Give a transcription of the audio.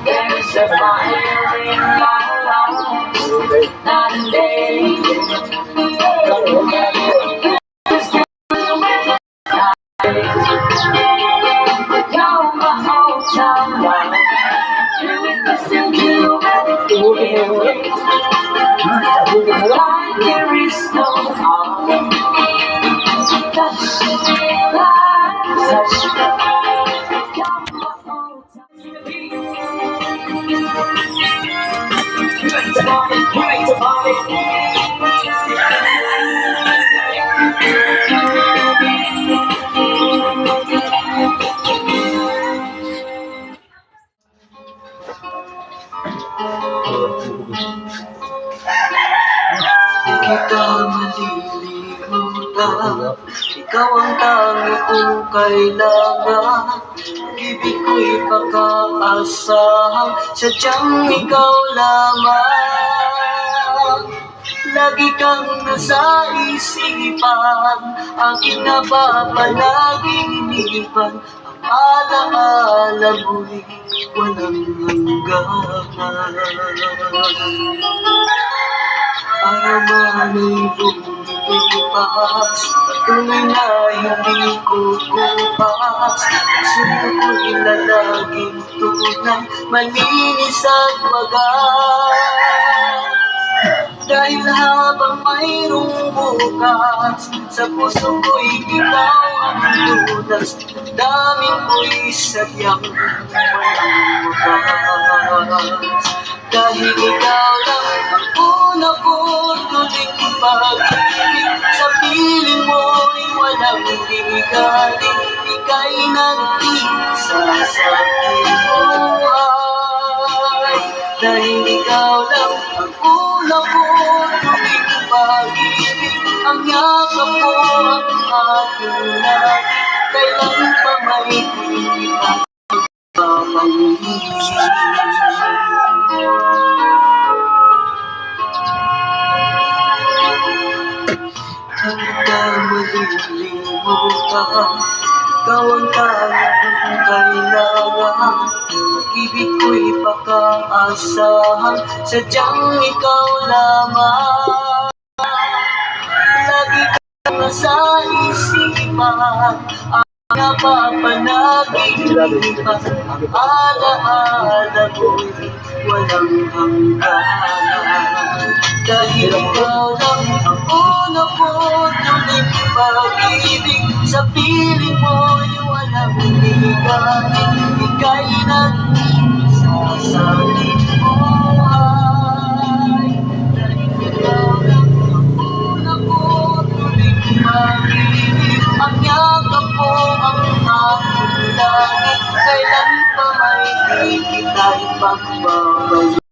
There's a fire in my lungs, night and day. You're my all-time love. You listen to me. Like there is no harm. Touch, like touch. You're my all-time kita malilimutan. Ikaw ang tangi kong kailangan. Ibig ko'y pagkaasahan, sadyang ikaw lamang. Lagi kang nasa isipan, aking napapalaginipan. Ang alaala mo'y walang hanggan. Araw man ay lumilipas, patuloy na hindi kukupas. Puso ko'y lalaging tunay, malinis at wagas. Dahil habang mayroong bukas, sa puso ko'y ikaw ang lunas. Daming ko'y sadyang walang wakas. Dahil ikaw lang ang una ko tuling pag-ibig. Sa piling mo'y walang ligaling, ika'y nag-isa sa aking buhay. Dahil ikaw lang ang una ko tuling pag-ibig. Ang yakap mo ang aking lagi, kailan pa may hindi ka papangingin. Kita malilimutan, ikaw ang tangi kong kailangan. Ibig ko'y pagkaasahan, sadyang ikaw lamang. Lagi kang nasa isipan, ang napapanaginipan. Alaala mo'y walang hanggan. Dahil ikaw lang ang una ko tuling pag-ibig. Sa piling mo'y walang ligaling, ika'y nag-isa sa aking buhay. Dahil ikaw lang ang una ko tuling pag-ibig. Ang yakap mo ang aking langit, kailan pa may di kita ipagbabalik.